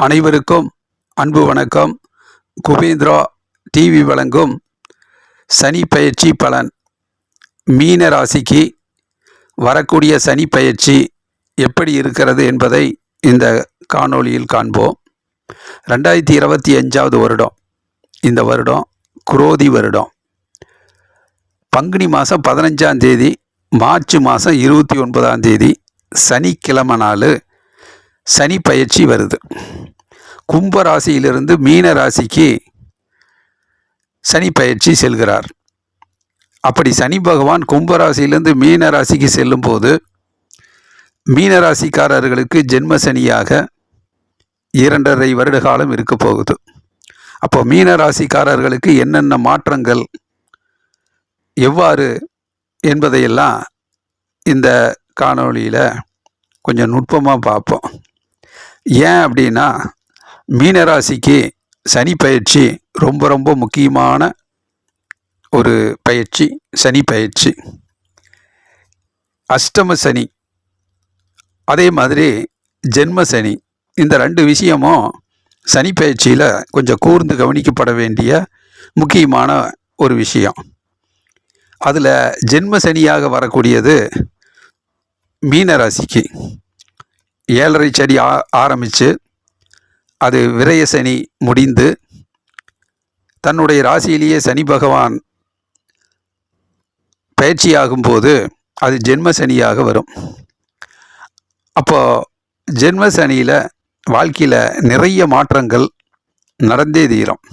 அனைவருக்கும் அன்பு வணக்கம். குபேந்திரா டிவி வழங்கும் சனி பயிற்சி பலன். மீன ராசிக்கு வரக்கூடிய சனி பயிற்சி எப்படி இருக்கிறது என்பதை இந்த காணொளியில் காண்போம். 2025 வருடம், இந்த வருடம் குரோதி வருடம். பங்குனி மாதம் 15ஆம் தேதி, மார்ச் மாதம் 29ஆம் தேதி சனிக்கிழமை நாள் சனி பயிற்சி வருது. கும்ப ராசியிலிருந்து மீன ராசிக்கு சனி பயிற்சி செல்கிறார். அப்படி சனி பகவான் கும்ப ராசியிலிருந்து மீன ராசிக்கு செல்லும் போது மீன ராசிக்காரர்களுக்கு ஜென்ம சனியாக 2.5 வருட காலம் இருக்க போகுது. அப்போ மீன ராசிக்காரர்களுக்கு என்னென்ன மாற்றங்கள் எவ்வாறு என்பதையெல்லாம் இந்த காணொளியில் கொஞ்சம் நுட்பமாக பார்ப்போம். ஏன் அப்படின்னா, மீனராசிக்கு சனி பயிற்சி ரொம்ப ரொம்ப முக்கியமான ஒரு பயிற்சி. சனி பயிற்சி, அஷ்டம சனி, அதே மாதிரி ஜென்ம சனி, இந்த 2 விஷயமும் சனி பயிற்சியில் கொஞ்சம் கூர்ந்து கவனிக்கப்பட வேண்டிய முக்கியமான ஒரு விஷயம். அதில் ஜென்ம சனியாக வரக்கூடியது மீனராசிக்கு 7.5 சனி ஆரம்பித்து அது விரய சனி முடிந்து தன்னுடைய ராசியிலேயே சனி பகவான் பயிற்சியாகும்போது அது ஜென்ம சனியாக வரும். அப்போது ஜென்ம சனியில் வாழ்க்கையில் நிறைய மாற்றங்கள் நடந்தே தீரும்.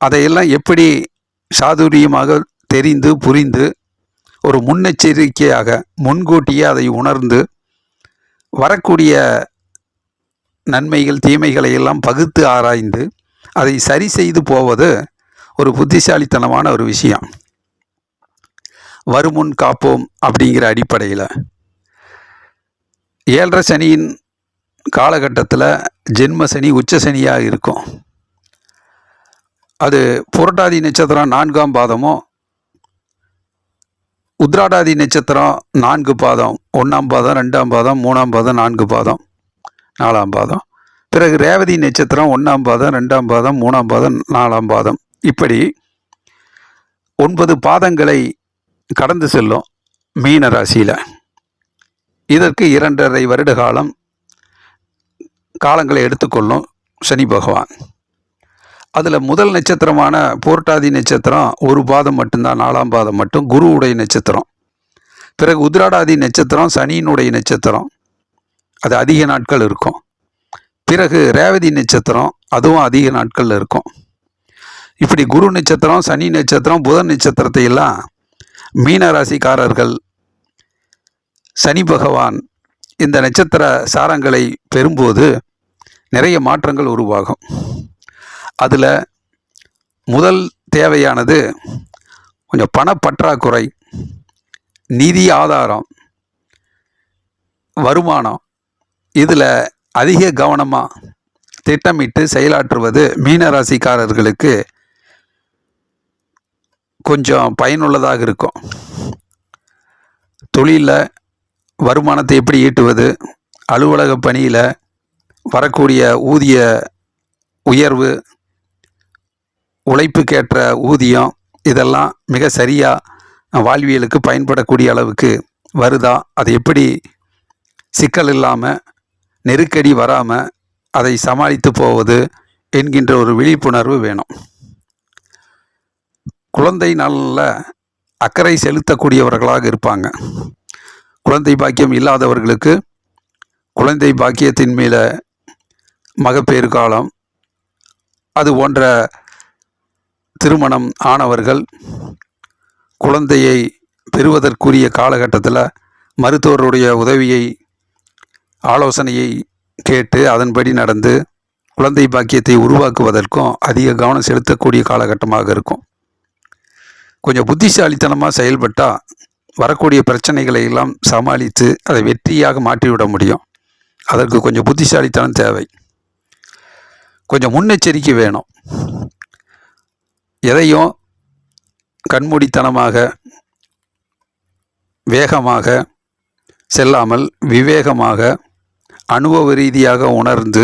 அதையெல்லாம் எப்படி சாதுரியமாக தெரிந்து புரிந்து ஒரு முன்னெச்சரிக்கையாக முன்கூட்டியே அதை உணர்ந்து வரக்கூடிய நன்மைகள் தீமைகளை எல்லாம் பகுத்து ஆராய்ந்து அதை சரி செய்து போவது ஒரு புத்திசாலித்தனமான ஒரு விஷயம். வருமுன் காப்போம் அப்படிங்கிற அடிப்படையில் 7.5 சனியின் காலகட்டத்தில் ஜென்ம சனி உச்ச சனியாக இருக்கும். அது புரட்டாதி நட்சத்திரம் 4ஆம் பாதமோ, உத்ராடாதி நட்சத்திரம் 4 பாதம், 1ஆம் பாதம், 2ஆம் பாதம், 3ஆம் பாதம், 4 பாதம், 4ஆம் பாதம். பிறகு ரேவதி நட்சத்திரம் 1ஆம் பாதம், 2ஆம் பாதம், 3ஆம் பாதம், 4ஆம் பாதம், இப்படி 9 பாதங்களை கடந்து செல்லும் மீன ராசியில். இதற்கு 2.5 வருட காலங்களை எடுத்துக்கொள்ளும் சனி பகவான். அதில் முதல் நட்சத்திரமான புரட்டாதி நட்சத்திரம் 1 பாதம் மட்டும்தான், 4ஆம் பாதம் மட்டும் குருவுடைய நட்சத்திரம். பிறகு உத்ராடாதி நட்சத்திரம் சனியினுடைய நட்சத்திரம், அது அதிக நாட்கள் இருக்கும். பிறகு ரேவதி நட்சத்திரம், அதுவும் அதிக நாட்கள் இருக்கும். இப்படி குரு நட்சத்திரம், சனி நட்சத்திரம், புதன் நட்சத்திரத்தை எல்லாம் மீனராசிக்காரர்கள் சனி பகவான் இந்த நட்சத்திர சாரங்களை பெறும்போது நிறைய மாற்றங்கள் உருவாகும். அதில் முதல் தேவையானது கொஞ்சம் பணப்பற்றாக்குறை, நிதி ஆதாரம், வருமானம், இதில் அதிக கவனமாக திட்டமிட்டு செயலாற்றுவது மீனராசிக்காரர்களுக்கு கொஞ்சம் பயனுள்ளதாக இருக்கும். தொழிலில் வருமானத்தை எப்படி ஈட்டுவது, அலுவலக பணியில் வரக்கூடிய ஊதிய உயர்வு, உழைப்புக்கேற்ற ஊதியம், இதெல்லாம் மிக சரியாக வாழ்வியலுக்கு பயன்படக்கூடிய அளவுக்கு வருதா, அது எப்படி சிக்கல் இல்லாமல் நெருக்கடி வராமல் அதை சமாளித்து போவது என்கின்ற ஒரு விழிப்புணர்வு வேணும். குழந்தை நலனில் அக்கறை செலுத்தக்கூடியவர்களாக இருப்பாங்க. குழந்தை பாக்கியம் இல்லாதவர்களுக்கு குழந்தை பாக்கியத்தின் மேலே மகப்பேறு காலம், அது போன்ற திருமணம் ஆனவர்கள் குழந்தையை பெறுவதற்குரிய காலகட்டத்தில் மருத்துவருடைய உதவியை, ஆலோசனையை கேட்டு அதன்படி நடந்து குழந்தை பாக்கியத்தை உருவாக்குவதற்கும் அதிக கவனம் செலுத்தக்கூடிய காலகட்டமாக இருக்கும். கொஞ்சம் புத்திசாலித்தனமாக செயல்பட்டால் வரக்கூடிய பிரச்சனைகளை எல்லாம் சமாளித்து அதை வெற்றியாக மாற்றிவிட முடியும். அதற்கு கொஞ்சம் புத்திசாலித்தனம் தேவை, கொஞ்சம் முன்னெச்சரிக்கை வேணும். எதையும் கண்மூடித்தனமாக வேகமாக செல்லாமல் விவேகமாக அனுபவ ரீதியாக உணர்ந்து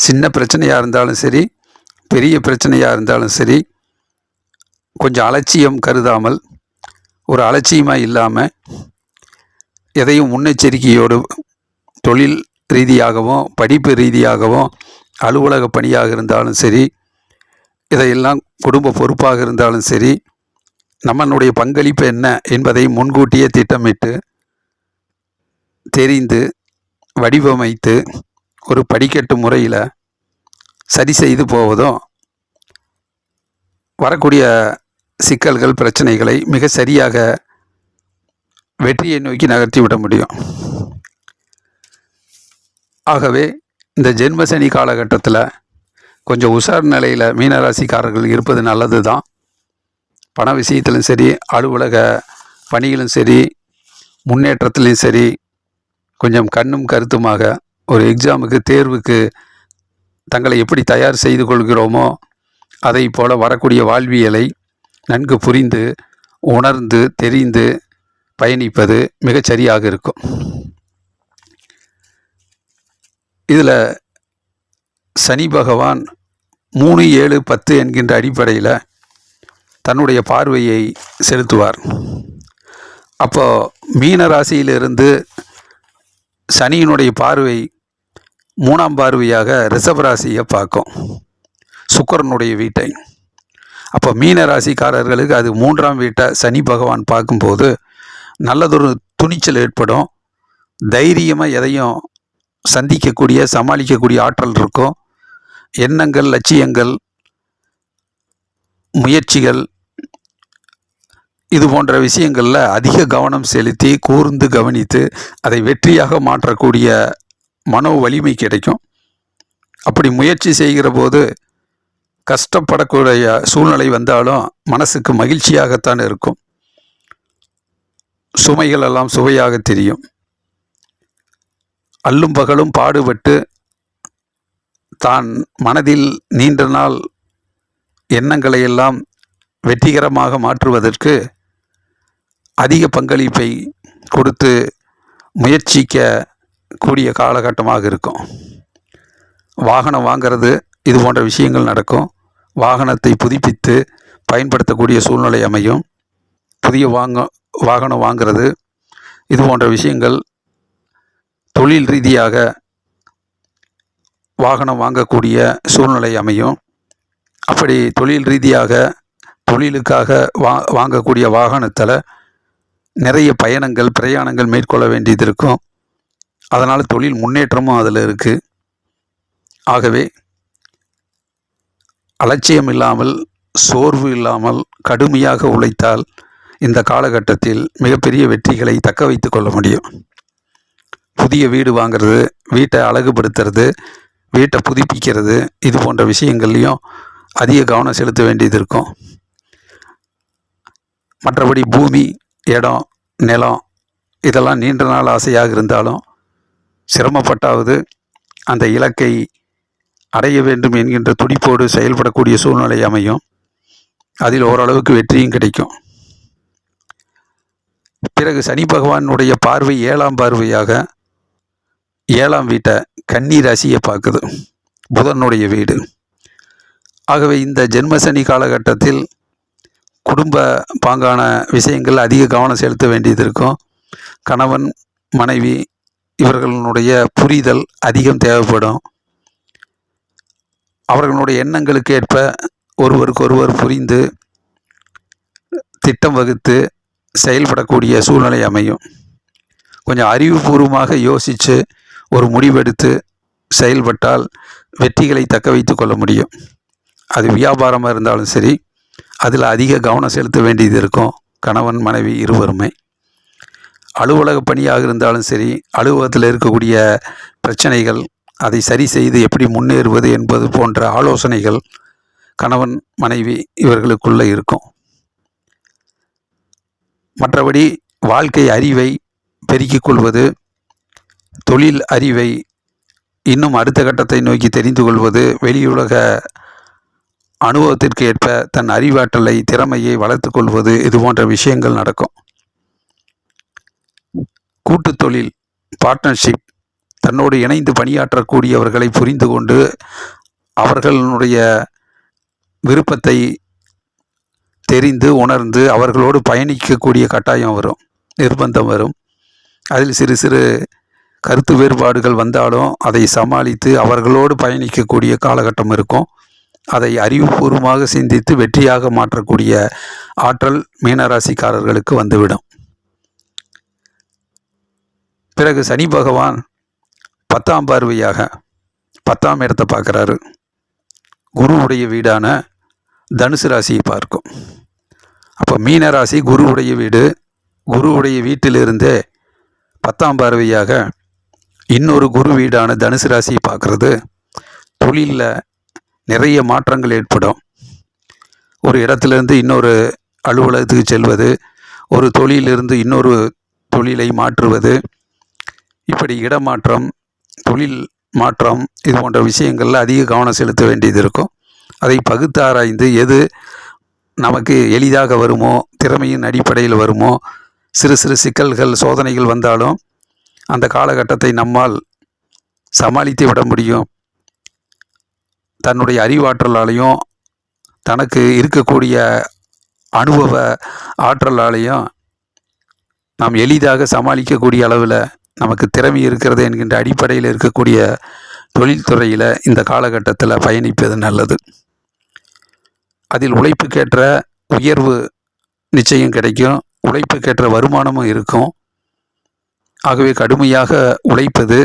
சின்ன பிரச்சனையாக இருந்தாலும் சரி, பெரிய பிரச்சனையாக இருந்தாலும் சரி, கொஞ்சம் அலட்சியம் கருதாமல், ஒரு அலட்சியமாக இல்லாமல், எதையும் முன்னெச்சரிக்கையோடு தொழில் ரீதியாகவும் படிப்பு ரீதியாகவும் அலுவலக பணியாக இருந்தாலும் சரி, இதையெல்லாம் குடும்ப பொறுப்பாக இருந்தாலும் சரி, நம்மளுடைய பங்களிப்பு என்ன என்பதை முன்கூட்டியே திட்டமிட்டு தெரிந்து வடிவமைத்து ஒரு படிக்கட்டு முறையில் சரி செய்து போவதும் வரக்கூடிய சிக்கல்கள் பிரச்சனைகளை மிக சரியாக வெற்றியை நோக்கி நகர்த்தி விட முடியும். ஆகவே இந்த ஜென்மசனி காலகட்டத்தில் கொஞ்சம் உஷார் நிலையில் மீனராசிக்காரர்கள் இருப்பது நல்லது தான். பண விஷயத்திலும் சரி, அலுவலக பணிகளும் சரி, முன்னேற்றத்திலையும் சரி, கொஞ்சம் கண்ணும் கருத்துமாக ஒரு எக்ஸாமுக்கு தேர்வுக்கு தங்களை எப்படி தயார் செய்து கொள்கிறோமோ அதை போல வரக்கூடிய வாழ்வியலை நன்கு புரிந்து உணர்ந்து தெரிந்து பயணிப்பது மிகச்சரியாக இருக்கும். இதில் சனி பகவான் 3, 7, 10 என்கின்ற அடிப்படையில் தன்னுடைய பார்வையை செலுத்துவார். அப்போ மீன ராசியிலிருந்து சனியினுடைய பார்வை 3ஆம் பார்வையாக ரிஷப ராசியை பார்க்கும், சுக்கிரனுடைய வீட்டை. அப்போ மீன ராசிக்காரர்களுக்கு அது 3ஆம் வீட்டை சனி பகவான் பார்க்கும்போது நல்லதொரு துணிச்சல் ஏற்படும். தைரியமாக எதையும் சந்திக்கக்கூடிய சமாளிக்கக்கூடிய ஆற்றல் இருக்கும். எண்ணங்கள், லட்சியங்கள், முயற்சிகள் இது போன்ற விஷயங்களில் அதிக கவனம் செலுத்தி கூர்ந்து கவனித்து அதை வெற்றியாக மாற்றக்கூடிய மனோ வலிமை கிடைக்கும். அப்படி முயற்சி செய்கிற போது கஷ்டப்படக்கூடிய சூழ்நிலை வந்தாலும் மனசுக்கு மகிழ்ச்சியாகத்தான் இருக்கும். சுமைகள் எல்லாம் சுவையாக தெரியும். அல்லும் பகலும் பாடுபட்டு தான் மனதில் நீண்ட நாள் எண்ணங்களை எல்லாம் வெற்றிகரமாக மாற்றுவதற்கு அதிக பங்களிப்பை கொடுத்து முயற்சிக்க கூடிய காலகட்டமாக இருக்கும். வாகனம் வாங்கிறது இது போன்ற விஷயங்கள் நடக்கும். வாகனத்தை புதுப்பித்து பயன்படுத்தக்கூடிய சூழ்நிலை அமையும். புதிய வாகனம் வாங்கிறது இது போன்ற விஷயங்கள், தொழில் ரீதியாக வாகனம் வாங்கக்கூடிய சூழ்நிலை அமையும். அப்படி தொழில் ரீதியாக தொழிலுக்காக வாங்கக்கூடிய வாகனத்தில் நிறைய பிரயாணங்கள் மேற்கொள்ள வேண்டியது இருக்கும். அதனால் தொழில் முன்னேற்றமும் அதில் இருக்குது. ஆகவே அலட்சியம் இல்லாமல், சோர்வு இல்லாமல் கடுமையாக உழைத்தால் இந்த காலகட்டத்தில் மிகப்பெரிய வெற்றிகளை தக்க வைத்து கொள்ள முடியும். புதிய வீடு வாங்கிறது, வீட்டை அழகுபடுத்துறது, வீட்டை புதுப்பிக்கிறது இது போன்ற விஷயங்கள்லையும் அதிக கவனம் செலுத்த வேண்டியது இருக்கும். மற்றபடி பூமி, இடம், நிலம் இதெல்லாம் நீண்ட நாள் ஆசையாக இருந்தாலும் சிரமப்பட்டாவது அந்த இலக்கை அடைய வேண்டும் என்கின்ற துடிப்போடு செயல்படக்கூடிய சூழ்நிலை அமையும். அதில் ஓரளவுக்கு வெற்றியும் கிடைக்கும். பிறகு சனி பகவானுடைய பார்வை 7ஆம் பார்வையாக 7ஆம் வீட்டை கன்னி ராசியை பார்க்குது, புதனுடைய வீடு. ஆகவே இந்த ஜென்மசனி காலகட்டத்தில் குடும்ப பாங்கான விஷயங்கள் அதிக கவனம் செலுத்த வேண்டியது இருக்கும். கணவன் மனைவி இவர்களுடைய புரிதல் அதிகம் தேவைப்படும். அவர்களுடைய எண்ணங்களுக்கு ஏற்ப ஒருவருக்கொருவர் புரிந்து திட்டம் வகுத்து செயல்படக்கூடிய சூழ்நிலை அமையும். கொஞ்சம் அறிவுபூர்வமாக யோசித்து ஒரு முடிவெடுத்து செயல்பட்டால் வெற்றிகளை தக்க வைத்து கொள்ள முடியும். அது வியாபாரமாக இருந்தாலும் சரி, அதில் அதிக கவனம் செலுத்த வேண்டியது இருக்கும். கணவன் மனைவி இருவருமே. அலுவலக பணியாக இருந்தாலும் சரி, அலுவலகத்தில் இருக்கக்கூடிய பிரச்சனைகள் அதை சரி செய்து எப்படி முன்னேறுவது என்பது போன்ற ஆலோசனைகள் கணவன் மனைவி இவர்களுக்குள்ளே இருக்கும். மற்றபடி வாழ்க்கை அறிவை பெருக்கிக் கொள்வது, தொழில் அறிவை இன்னும் அடுத்த கட்டத்தை நோக்கி தெரிந்து கொள்வது, வெளியுலக அனுபவத்திற்கு ஏற்ப தன் அறிவாற்றலை திறமையை வளர்த்து கொள்வது இது போன்ற விஷயங்கள் நடக்கும். கூட்டு தொழில், பார்ட்னர்ஷிப், தன்னோடு இணைந்து பணியாற்றக்கூடியவர்களை புரிந்து கொண்டு அவர்களுடைய விருப்பத்தை தெரிந்து உணர்ந்து அவர்களோடு பயணிக்கக்கூடிய கட்டாயம் வரும், நிர்பந்தம் வரும். அதில் சிறு சிறு கருத்து வேறுபாடுகள் வந்தாலும் அதை சமாளித்து அவர்களோடு பயணிக்கக்கூடிய காலகட்டம் இருக்கும். அதை அறிவுபூர்வமாக சிந்தித்து வெற்றியாக மாற்றக்கூடிய ஆற்றல் மீனராசிக்காரர்களுக்கு வந்துவிடும். பிறகு சனி பகவான் 10ஆம் பார்வையாக 10ஆம் இடத்தை பார்க்குறாரு. குருவுடைய வீடான தனுசு ராசியை பார்க்கும். அப்போ மீனராசி குருவுடைய வீடு. குருவுடைய வீட்டிலிருந்தே 10ஆம் பார்வையாக இன்னொரு குரு வீடான தனுசு ராசியை பார்க்குறது தொழிலில் நிறைய மாற்றங்கள் ஏற்படும். ஒரு இடத்துலேருந்து இன்னொரு அலுவலகத்துக்கு செல்வது, ஒரு தொழிலிருந்து இன்னொரு தொழிலை மாற்றுவது, இப்படி இடமாற்றம், தொழில் மாற்றம், இது போன்ற விஷயங்களில் அதிக கவனம் செலுத்த வேண்டியது இருக்கும். அதை பகுத்து ஆராய்ந்து எது நமக்கு எளிதாக வருமோ, திறமையின் அடிப்படையில் வருமோ, சிறு சிறு சிக்கல்கள் சோதனைகள் வந்தாலும் அந்த காலகட்டத்தை நம்மால் சமாளித்து விட முடியும். தன்னுடைய அறிவாற்றலாலையும் தனக்கு இருக்கக்கூடிய அனுபவ ஆற்றலாலையும் நாம் எளிதாக சமாளிக்கக்கூடிய அளவில் நமக்கு திறமை இருக்கிறது என்கின்ற அடிப்படையில் இருக்கக்கூடிய தொழில்துறையில் இந்த காலகட்டத்தில் பயணிப்பது நல்லது. அதில் உழைப்புக்கேற்ற உயர்வு நிச்சயம் கிடைக்கும், உழைப்புக்கேற்ற வருமானமும் இருக்கும். ஆகவே கடுமையாக உழைப்பது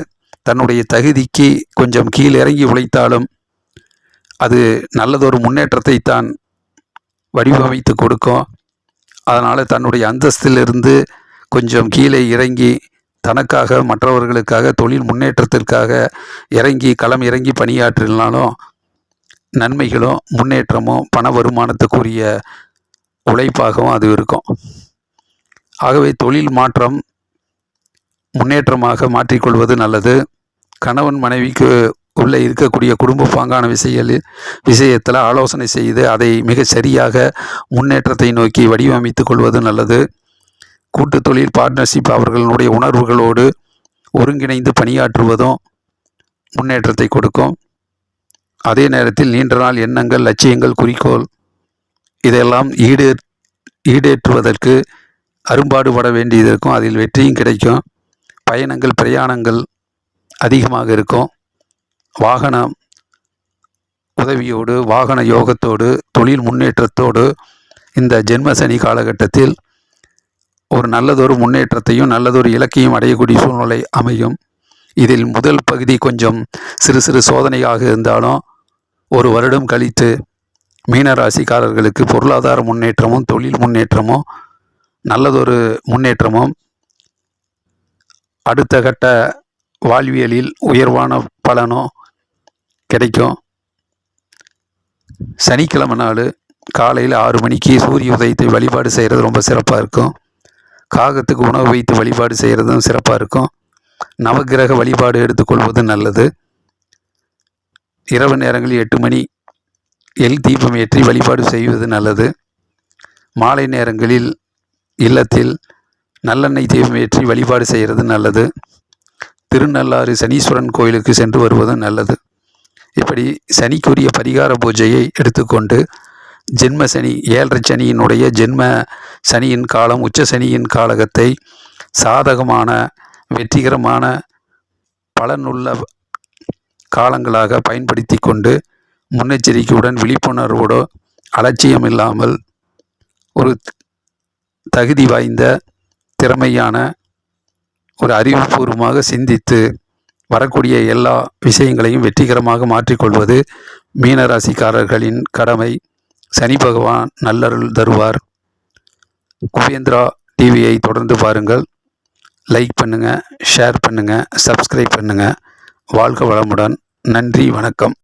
தன்னுடைய தகுதிக்கு கொஞ்சம் கீழிறங்கி உழைத்தாலும் அது நல்லதொரு முன்னேற்றத்தை தான் வடிவமைத்து கொடுக்கும். அதனால் தன்னுடைய அந்தஸ்திலிருந்து கொஞ்சம் கீழே இறங்கி தனக்காக மற்றவர்களுக்காக தொழில் முன்னேற்றத்திற்காக இறங்கி களம் இறங்கி பணியாற்றினாலும் நன்மைகளும் முன்னேற்றமும் பண வருமானத்துக்குரிய உழைப்பாகவும் அது இருக்கும். ஆகவே தொழில் மாற்றம் முன்னேற்றமாக மாற்றிக்கொள்வது நல்லது. கணவன் மனைவிக்கு உள்ளே இருக்கக்கூடிய குடும்ப பாங்கான விஷயத்தில் ஆலோசனை செய்து அதை மிக சரியாக முன்னேற்றத்தை நோக்கி வடிவமைத்து கொள்வது நல்லது. கூட்டு தொழில் பார்ட்னர்ஷிப் அவர்களுடைய உணர்வுகளோடு ஒருங்கிணைந்து பணியாற்றுவதும் முன்னேற்றத்தை கொடுக்கும். அதே நேரத்தில் நீண்ட நாள் எண்ணங்கள், லட்சியங்கள், குறிக்கோள் இதெல்லாம் ஈடேற்றுவதற்கு அரும்பாடுபட வேண்டியது இருக்கும். அதில் வெற்றியும் கிடைக்கும். பயணங்கள், பிரயாணங்கள் அதிகமாக இருக்கும். வாகன உதவியோடு, வாகன யோகத்தோடு, தொழில் முன்னேற்றத்தோடு இந்த ஜென்ம சனி காலகட்டத்தில் ஒரு நல்லதொரு முன்னேற்றத்தையும் நல்லதொரு இலக்கையும் அடையக்கூடிய சூழ்நிலை அமையும். இதில் முதல் பகுதி கொஞ்சம் சிறு சிறு சோதனையாக இருந்தாலும் ஒரு வருடம் கழித்து மீனராசிக்காரர்களுக்கு பொருளாதார முன்னேற்றமும் தொழில் முன்னேற்றமும் நல்லதொரு முன்னேற்றமும் அடுத்த கட்ட வாழ்வியலில் உயர்வான பலனும் கிடைக்கும். சனிக்கிழமை நாள் காலையில் 6 மணிக்கு சூரிய உதயத்தை வழிபாடு செய்கிறது ரொம்ப சிறப்பாக இருக்கும். காகத்துக்கு உணவு வைத்து வழிபாடு செய்கிறதும் சிறப்பாக இருக்கும். நவக்கிரக வழிபாடு எடுத்துக்கொள்வது நல்லது. இரவு நேரங்களில் 8 மணி எல் தீபம் ஏற்றி வழிபாடு செய்வது நல்லது. மாலை நேரங்களில் இல்லத்தில் நல்லெண்ணெய் தீபம் ஏற்றி வழிபாடு செய்கிறது நல்லது. திருநள்ளாறு சனீஸ்வரன் கோயிலுக்கு சென்று வருவதும் நல்லது. இப்படி சனிக்குரிய பரிகார பூஜையை எடுத்துக்கொண்டு ஜென்ம சனி 7.5 சனியினுடைய ஜென்ம சனியின் காலம், உச்ச சனியின் காலகத்தை சாதகமான வெற்றிகரமான பலனுள்ள காலங்களாக பயன்படுத்தி கொண்டு முன்னெச்சரிக்கையுடன் விழிப்புணர்வோடு அலட்சியம் இல்லாமல் ஒரு தகுதி வாய்ந்த திறமையான ஒரு அறிவுபூர்வமாக சிந்தித்து வரக்கூடிய எல்லா விஷயங்களையும் வெற்றிகரமாக மாற்றிக்கொள்வது மீனராசிக்காரர்களின் கடமை. சனி பகவான் நல்லருள் தருவார். குபேந்திரா டிவியை தொடர்ந்து பாருங்கள். லைக் பண்ணுங்கள், ஷேர் பண்ணுங்கள், சப்ஸ்கிரைப் பண்ணுங்கள். வாழ்க வளமுடன். நன்றி, வணக்கம்.